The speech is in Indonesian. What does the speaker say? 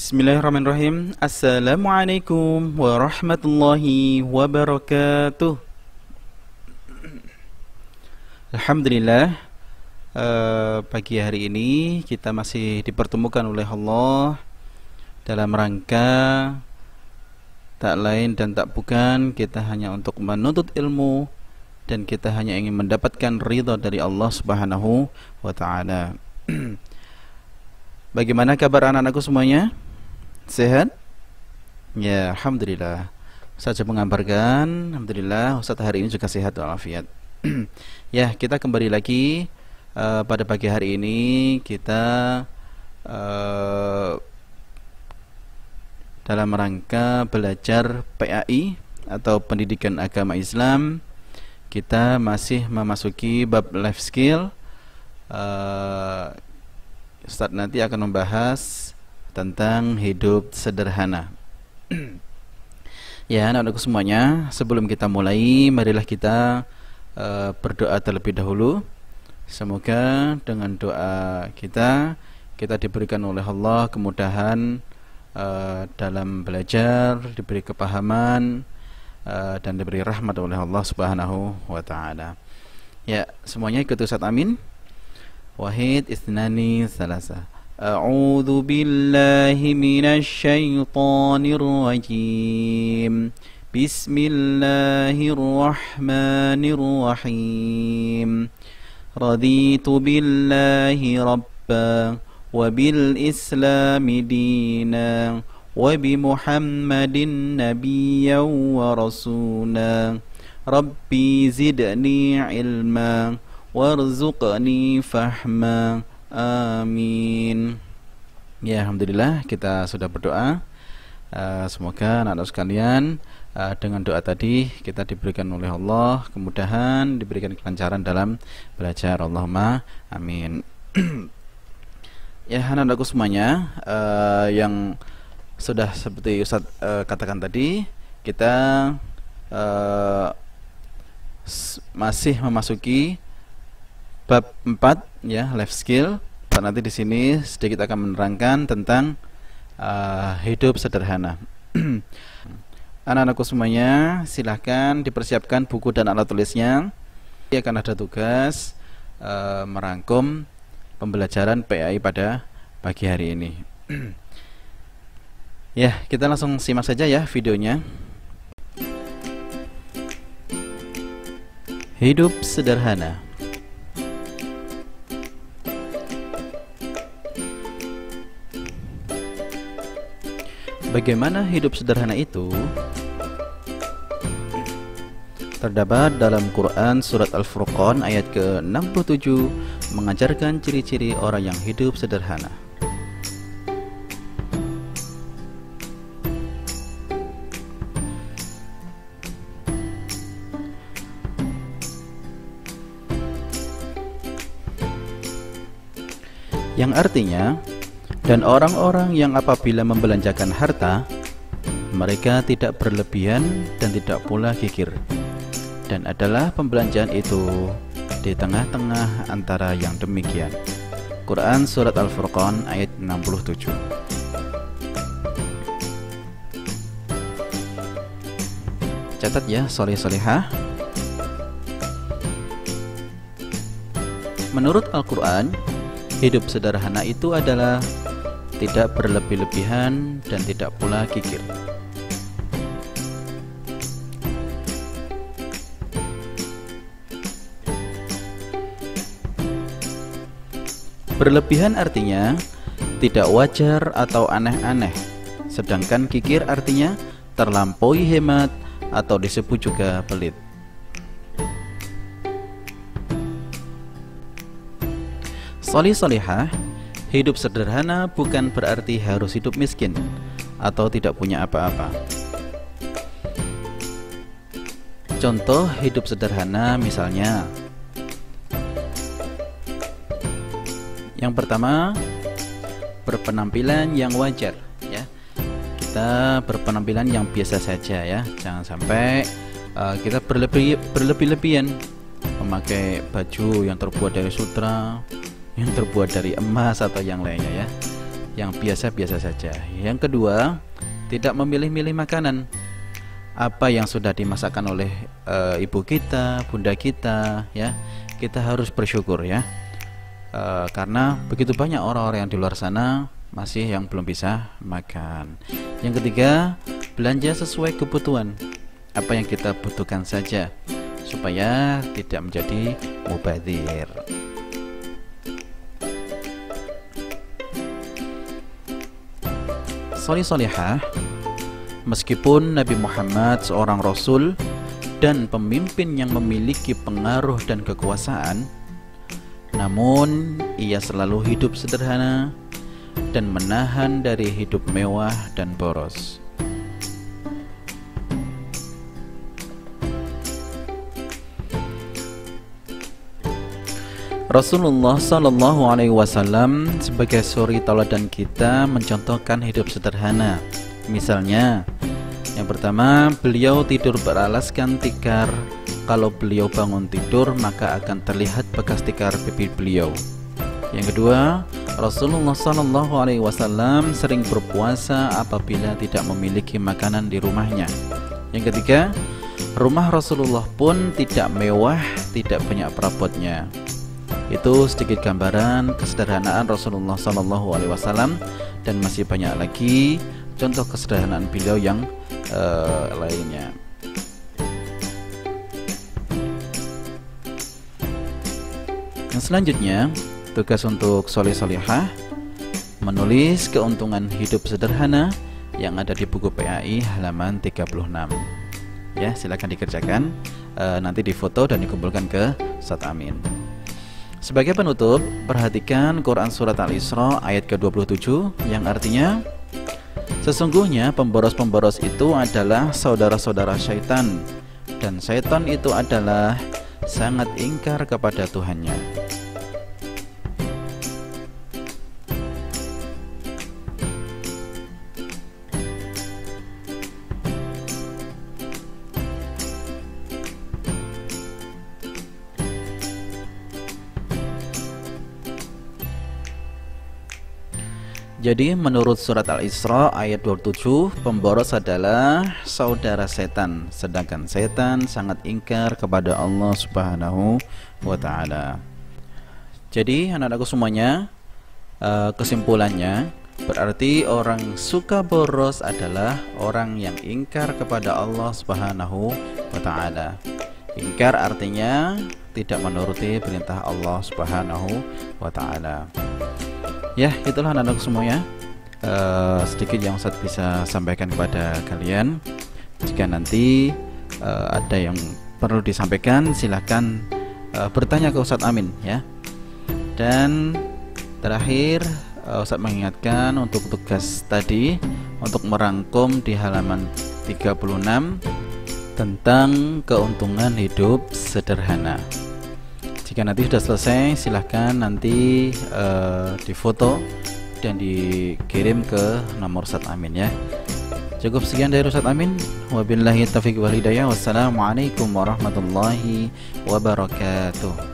Bismillahirrahmanirrahim. Assalamualaikum warahmatullahi wabarakatuh. Alhamdulillah, pagi hari ini kita masih dipertemukan oleh Allah dalam rangka tak lain dan tak bukan kita hanya untuk menuntut ilmu dan kita hanya ingin mendapatkan ridha dari Allah Subhanahu wa taala. Bagaimana kabar anak-anakku semuanya? Sehat? Ya, alhamdulillah. Ustaz mengabarkan, alhamdulillah Ustaz hari ini juga sehat walafiat. Ya, kita kembali lagi pada pagi hari ini kita dalam rangka belajar PAI atau Pendidikan Agama Islam. Kita masih memasuki bab life skill. Ustaz nanti akan membahas tentang hidup sederhana. Ya, anak-anakku semuanya, sebelum kita mulai, marilah kita berdoa terlebih dahulu. Semoga dengan doa kita diberikan oleh Allah kemudahan dalam belajar, diberi kepahaman, dan diberi rahmat oleh Allah Subhanahu wa taala. Ya, semuanya ikut Ustaz amin. Wahid isnani salasa. A'udzu billahi minasy syaithanir rajim. Bismillahirrahmanirrahim. Raditu billahi rabba wa bil islami dina wa bi Muhammadin nabiyyan wa rasula. Rabbi zidni ilma warzuqni fahma, amin. Ya, alhamdulillah kita sudah berdoa. Semoga anak-anak sekalian dengan doa tadi kita diberikan oleh Allah kemudahan, diberikan kelancaran dalam belajar. Allahumma amin. Ya, anak-anakku semuanya, yang sudah seperti Ustaz katakan tadi, kita masih memasuki bab 4 ya, life skill. Dan nanti di sini sedikit akan menerangkan tentang hidup sederhana. Anak-anakku semuanya, silahkan dipersiapkan buku dan alat tulisnya. Akan ada tugas merangkum pembelajaran PAI pada pagi hari ini. Ya, kita langsung simak saja ya videonya. Hidup sederhana. Bagaimana hidup sederhana itu? Terdapat dalam Quran surat Al-Furqan ayat ke-67 mengajarkan ciri-ciri orang yang hidup sederhana. Yang artinya, dan orang-orang yang apabila membelanjakan harta, mereka tidak berlebihan dan tidak pula kikir, dan adalah pembelanjaan itu di tengah-tengah antara yang demikian. Quran surat Al-Furqan ayat 67. Catat ya, soleh-solehah. Menurut Al-Quran, hidup sederhana itu adalah tidak berlebih-lebihan dan tidak pula kikir. Berlebihan artinya tidak wajar atau aneh-aneh, sedangkan kikir artinya terlampaui hemat atau disebut juga pelit. Solih-solihah, hidup sederhana bukan berarti harus hidup miskin atau tidak punya apa-apa. Contoh hidup sederhana misalnya, yang pertama, berpenampilan yang wajar ya. Kita berpenampilan yang biasa saja ya. Jangan sampai kita berlebih-lebihan memakai baju yang terbuat dari sutra, yang terbuat dari emas atau yang lainnya ya. yang biasa-biasa saja. Yang kedua, tidak memilih-milih makanan. Apa yang sudah dimasakkan oleh ibu kita, bunda kita, ya, kita harus bersyukur, ya. Karena begitu banyak orang-orang yang di luar sana masih yang belum bisa makan. Yang ketiga, belanja sesuai kebutuhan. Apa yang kita butuhkan saja, supaya tidak menjadi mubadzir. Sholih-sholihah, meskipun Nabi Muhammad seorang rasul dan pemimpin yang memiliki pengaruh dan kekuasaan, namun ia selalu hidup sederhana dan menahan dari hidup mewah dan boros. Rasulullah Sallallahu Alaihi Wasallam sebagai suri tauladan kita mencontohkan hidup sederhana. Misalnya, yang pertama, beliau tidur beralaskan tikar. Kalau beliau bangun tidur, maka akan terlihat bekas tikar pipi beliau. Yang kedua, Rasulullah Sallallahu Alaihi Wasallam sering berpuasa apabila tidak memiliki makanan di rumahnya. Yang ketiga, rumah Rasulullah pun tidak mewah, tidak banyak perabotnya. Itu sedikit gambaran kesederhanaan Rasulullah SAW, dan masih banyak lagi contoh kesederhanaan beliau yang lainnya. Yang selanjutnya, tugas untuk sholih-sholihah menulis keuntungan hidup sederhana yang ada di buku PAI halaman 36. Ya, silakan dikerjakan, nanti difoto dan dikumpulkan ke Ustaz Amin. Sebagai penutup, perhatikan Quran Surat Al-Isra ayat ke-27 yang artinya, sesungguhnya pemboros-pemboros itu adalah saudara-saudara syaitan, dan syaitan itu adalah sangat ingkar kepada Tuhannya. Jadi menurut surat Al-Isra ayat 27, pemboros adalah saudara setan, sedangkan setan sangat ingkar kepada Allah Subhanahu wa ta'ala. Jadi anak-anakku semuanya, kesimpulannya berarti orang suka boros adalah orang yang ingkar kepada Allah Subhanahu wa ta'ala. Ingkar artinya tidak menuruti perintah Allah Subhanahu wa ta'ala. Ya, itulah anak-anak semuanya, sedikit yang Ustadz bisa sampaikan kepada kalian. Jika nanti ada yang perlu disampaikan, silahkan bertanya ke Ustadz Amin, ya. Dan terakhir, Ustadz mengingatkan untuk tugas tadi, untuk merangkum di halaman 36 tentang keuntungan hidup sederhana. Jika nanti sudah selesai, silahkan nanti difoto dan dikirim ke nomor Ustadz Amin, ya. Cukup sekian dari Ustadz Amin. Wabillahi taufiq wal hidayah. Wassalamualaikum warahmatullahi wabarakatuh.